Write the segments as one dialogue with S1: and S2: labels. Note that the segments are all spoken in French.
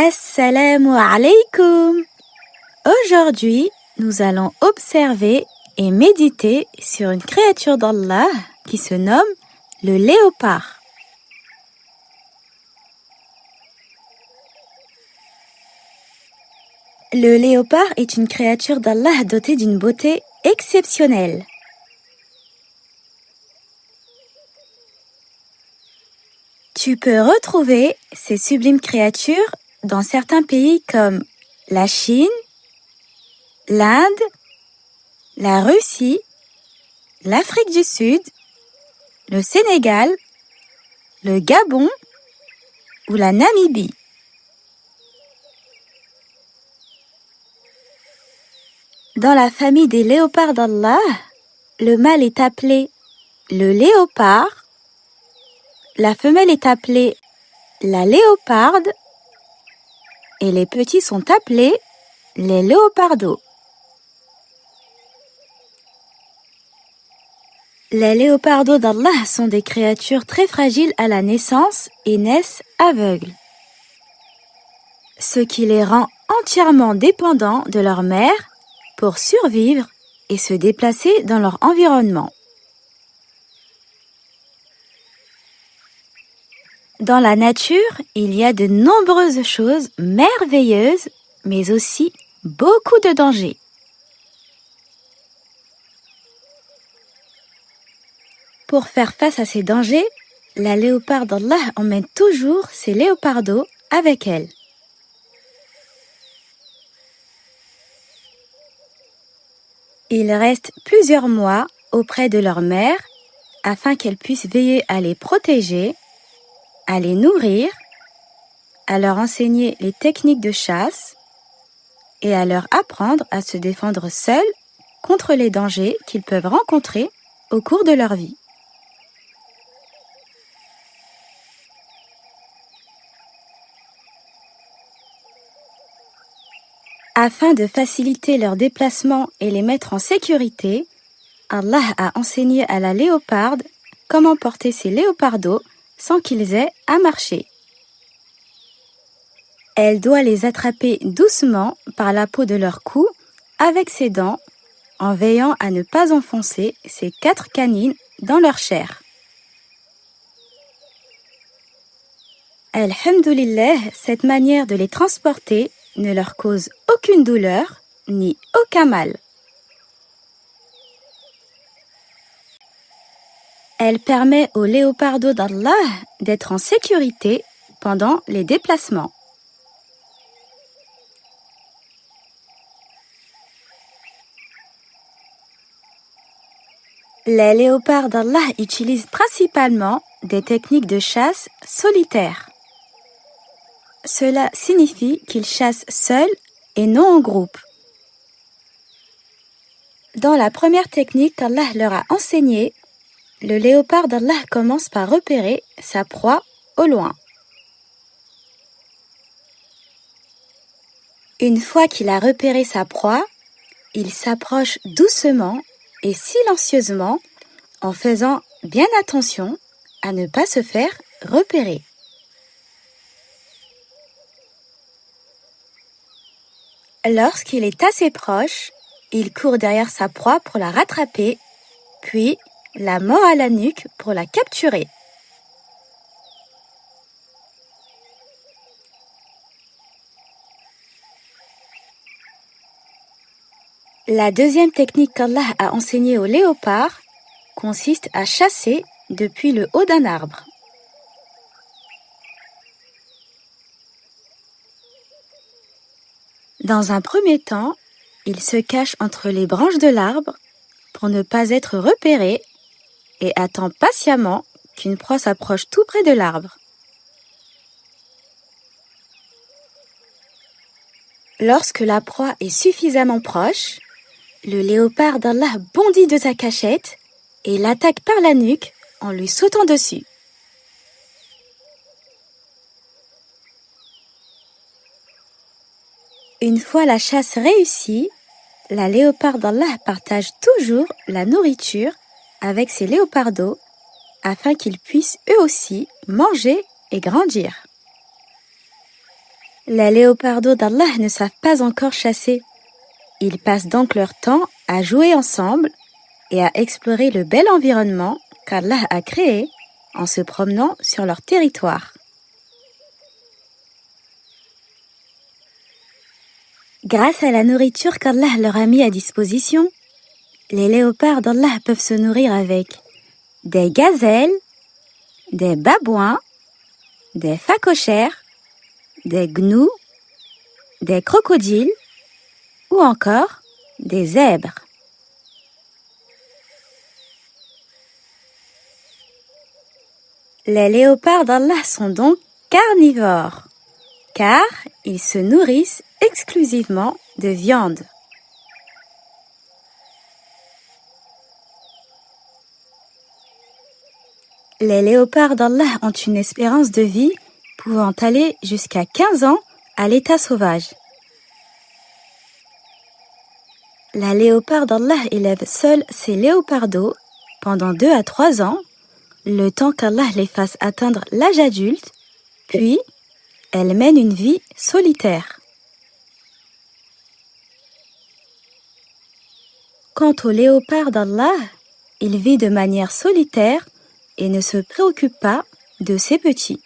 S1: Assalamu alaikum. Aujourd'hui, nous allons observer et méditer sur une créature d'Allah qui se nomme le léopard. Le léopard est une créature d'Allah dotée d'une beauté exceptionnelle. Tu peux retrouver ces sublimes créatures dans certains pays comme la Chine, l'Inde, la Russie, l'Afrique du Sud, le Sénégal, le Gabon ou la Namibie. Dans la famille des léopards d'Allah, le mâle est appelé le léopard, la femelle est appelée la léoparde et les petits sont appelés les léopardos. Les léopardos d'Allah sont des créatures très fragiles à la naissance et naissent aveugles, ce qui les rend entièrement dépendants de leur mère pour survivre et se déplacer dans leur environnement. Dans la nature, il y a de nombreuses choses merveilleuses, mais aussi beaucoup de dangers. Pour faire face à ces dangers, la léopard d'Allah emmène toujours ses léopardos avec elle. Ils restent plusieurs mois auprès de leur mère afin qu'elle puisse veiller à les protéger, à les nourrir, à leur enseigner les techniques de chasse et à leur apprendre à se défendre seuls contre les dangers qu'ils peuvent rencontrer au cours de leur vie. Afin de faciliter leur déplacement et les mettre en sécurité, Allah a enseigné à la léoparde comment porter ses léopardos sans qu'ils aient à marcher. Elle doit les attraper doucement par la peau de leur cou avec ses dents, en veillant à ne pas enfoncer ses 4 canines dans leur chair. Alhamdulillah, cette manière de les transporter ne leur cause aucune douleur ni aucun mal. Elle permet aux léopardos d'Allah d'être en sécurité pendant les déplacements. Les léopards d'Allah utilisent principalement des techniques de chasse solitaires. Cela signifie qu'ils chassent seuls et non en groupe. Dans la première technique qu'Allah leur a enseignée, le léopard d'Allah commence par repérer sa proie au loin. Une fois qu'il a repéré sa proie, il s'approche doucement et silencieusement en faisant bien attention à ne pas se faire repérer. Lorsqu'il est assez proche, il court derrière sa proie pour la rattraper, puis la mord à la nuque pour la capturer. La deuxième technique qu'Allah a enseignée aux léopards consiste à chasser depuis le haut d'un arbre. Dans un premier temps, il se cache entre les branches de l'arbre pour ne pas être repéré et attend patiemment qu'une proie s'approche tout près de l'arbre. Lorsque la proie est suffisamment proche, le léopard d'Allah bondit de sa cachette et l'attaque par la nuque en lui sautant dessus. Une fois la chasse réussie, la léopard d'Allah partage toujours la nourriture avec ses léopardos afin qu'ils puissent eux aussi manger et grandir. Les léopardos d'Allah ne savent pas encore chasser. Ils passent donc leur temps à jouer ensemble et à explorer le bel environnement qu'Allah a créé en se promenant sur leur territoire. Grâce à la nourriture qu'Allah leur a mis à disposition, les léopards d'Allah peuvent se nourrir avec des gazelles, des babouins, des phacochères, des gnous, des crocodiles ou encore des zèbres. Les léopards d'Allah sont donc carnivores, car ils se nourrissent exclusivement de viande. Les léopards d'Allah ont une espérance de vie pouvant aller jusqu'à 15 ans à l'état sauvage. La léopard d'Allah élève seule ses léopardos pendant 2 à 3 ans, le temps qu'Allah les fasse atteindre l'âge adulte, puis elle mène une vie solitaire. Quant au léopard d'Allah, il vit de manière solitaire et ne se préoccupe pas de ses petits.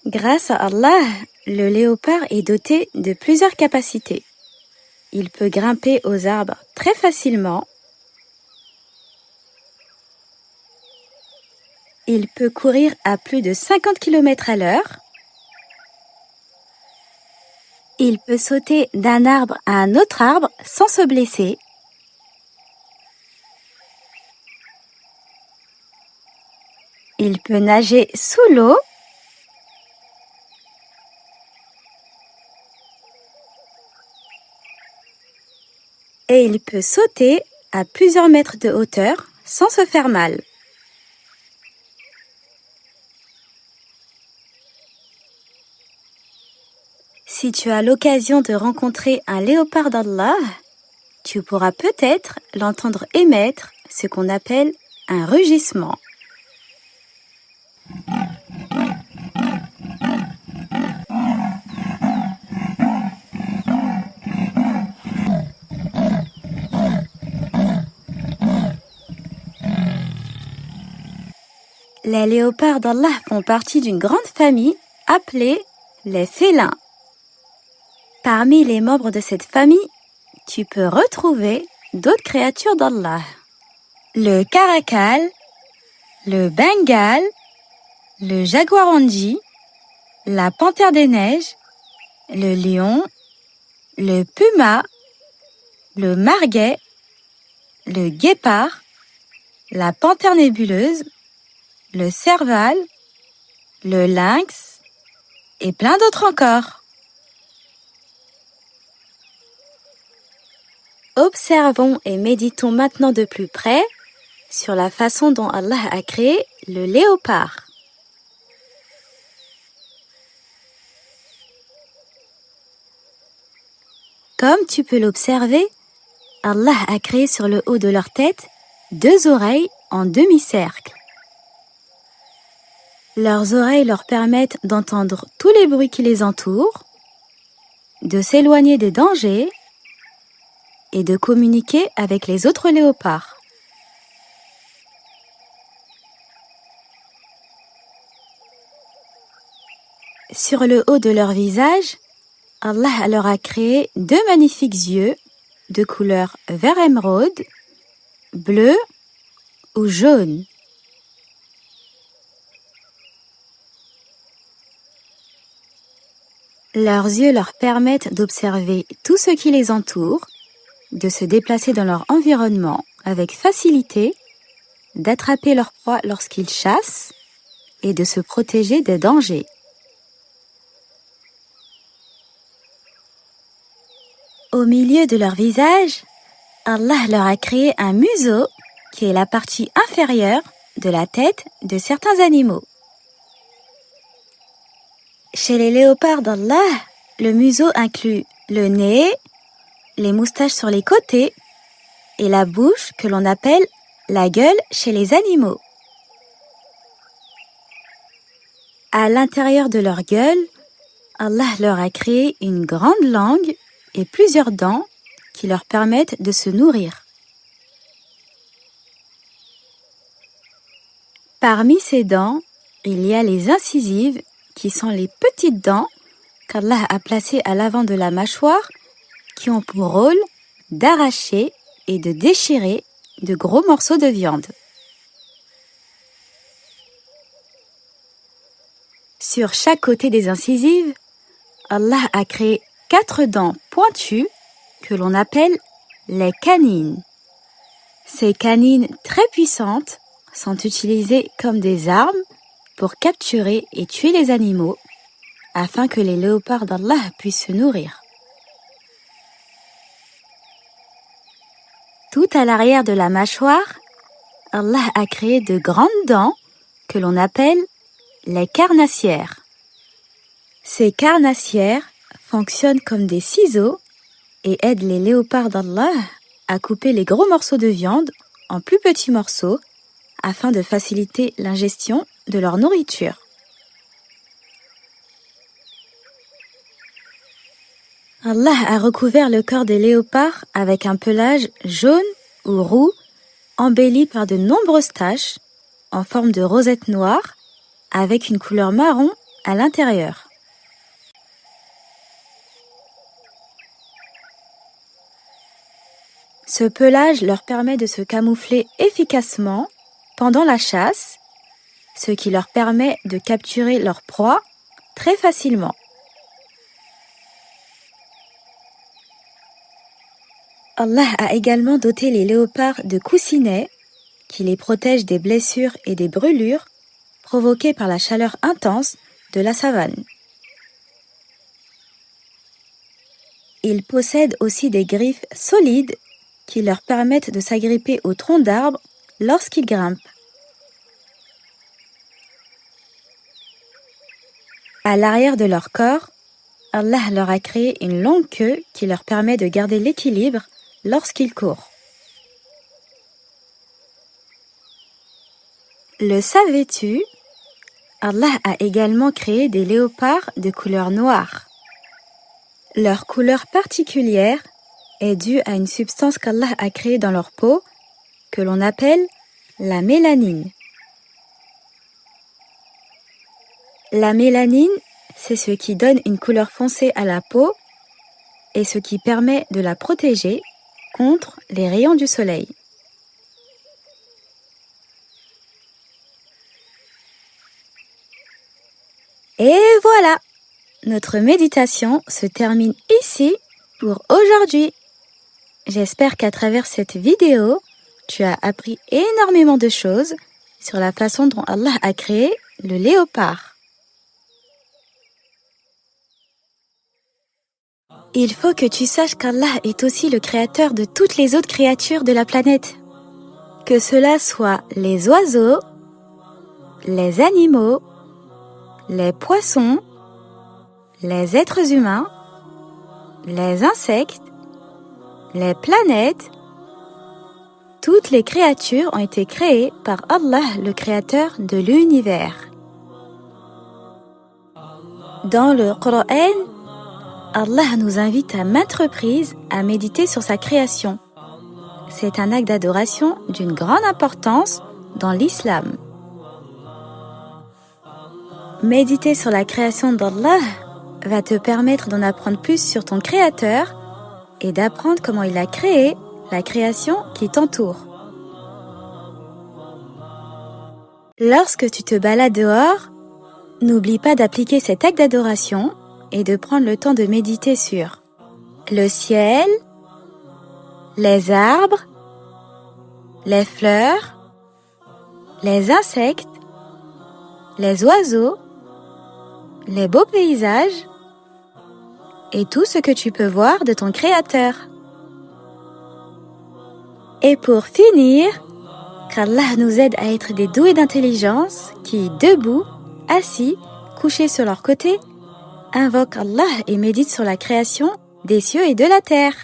S1: Grâce à Allah, le léopard est doté de plusieurs capacités. Il peut grimper aux arbres très facilement. Il peut courir à plus de 50 km à l'heure. Il peut sauter d'un arbre à un autre arbre sans se blesser. Il peut nager sous l'eau. Et il peut sauter à plusieurs mètres de hauteur sans se faire mal. Si tu as l'occasion de rencontrer un léopard d'Allah, tu pourras peut-être l'entendre émettre ce qu'on appelle un rugissement. Les léopards d'Allah font partie d'une grande famille appelée les félins. Parmi les membres de cette famille, tu peux retrouver d'autres créatures d'Allah. Le caracal, le bengale, le jaguaranji, la panthère des neiges, le lion, le puma, le marguet, le guépard, la panthère nébuleuse, le serval, le lynx et plein d'autres encore. Observons et méditons maintenant de plus près sur la façon dont Allah a créé le léopard. Comme tu peux l'observer, Allah a créé sur le haut de leur tête 2 oreilles en demi-cercle. Leurs oreilles leur permettent d'entendre tous les bruits qui les entourent, de s'éloigner des dangers et de communiquer avec les autres léopards. Sur le haut de leur visage, Allah leur a créé 2 magnifiques yeux de couleur vert émeraude, bleu ou jaune. Leurs yeux leur permettent d'observer tout ce qui les entoure, de se déplacer dans leur environnement avec facilité, d'attraper leur proie lorsqu'ils chassent et de se protéger des dangers. Au milieu de leur visage, Allah leur a créé un museau qui est la partie inférieure de la tête de certains animaux. Chez les léopards d'Allah, le museau inclut le nez, les moustaches sur les côtés et la bouche que l'on appelle la gueule chez les animaux. À l'intérieur de leur gueule, Allah leur a créé une grande langue et plusieurs dents qui leur permettent de se nourrir. Parmi ces dents, il y a les incisives qui sont les petites dents qu'Allah a placées à l'avant de la mâchoire qui ont pour rôle d'arracher et de déchirer de gros morceaux de viande. Sur chaque côté des incisives, Allah a créé 4 dents pointues que l'on appelle les canines. Ces canines très puissantes sont utilisées comme des armes pour capturer et tuer les animaux afin que les léopards d'Allah puissent se nourrir. Tout à l'arrière de la mâchoire, Allah a créé de grandes dents que l'on appelle les carnassières. Ces carnassières fonctionnent comme des ciseaux et aident les léopards d'Allah à couper les gros morceaux de viande en plus petits morceaux afin de faciliter l'ingestion de leur nourriture. Allah a recouvert le corps des léopards avec un pelage jaune ou roux embelli par de nombreuses taches en forme de rosette noire avec une couleur marron à l'intérieur. Ce pelage leur permet de se camoufler efficacement pendant la chasse, ce qui leur permet de capturer leur proie très facilement. Allah a également doté les léopards de coussinets qui les protègent des blessures et des brûlures provoquées par la chaleur intense de la savane. Ils possèdent aussi des griffes solides qui leur permettent de s'agripper aux troncs d'arbres lorsqu'ils grimpent. À l'arrière de leur corps, Allah leur a créé une longue queue qui leur permet de garder l'équilibre lorsqu'ils courent. Le savais-tu? Allah a également créé des léopards de couleur noire. Leur couleur particulière est due à une substance qu'Allah a créée dans leur peau que l'on appelle la mélanine. La mélanine, c'est ce qui donne une couleur foncée à la peau et ce qui permet de la protéger contre les rayons du soleil. Et voilà, notre méditation se termine ici pour aujourd'hui. J'espère qu'à travers cette vidéo, tu as appris énormément de choses sur la façon dont Allah a créé le léopard. Il faut que tu saches qu'Allah est aussi le créateur de toutes les autres créatures de la planète. Que cela soit les oiseaux, les animaux, les poissons, les êtres humains, les insectes, les planètes, toutes les créatures ont été créées par Allah, le créateur de l'univers. Dans le Coran, Allah nous invite à maintes reprises à méditer sur sa création. C'est un acte d'adoration d'une grande importance dans l'islam. Méditer sur la création d'Allah va te permettre d'en apprendre plus sur ton créateur et d'apprendre comment il a créé la création qui t'entoure. Lorsque tu te balades dehors, n'oublie pas d'appliquer cet acte d'adoration et de prendre le temps de méditer sur le ciel, les arbres, les fleurs, les insectes, les oiseaux, les beaux paysages et tout ce que tu peux voir de ton créateur. Et pour finir, qu'Allah nous aide à être des doués d'intelligence qui, debout, assis, couchés sur leur côté, invoquent Allah et méditent sur la création des cieux et de la terre.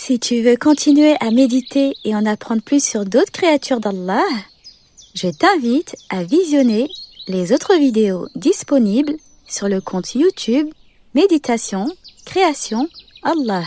S1: Si tu veux continuer à méditer et en apprendre plus sur d'autres créatures d'Allah, je t'invite à visionner les autres vidéos disponibles sur le compte YouTube Méditation Création Allah.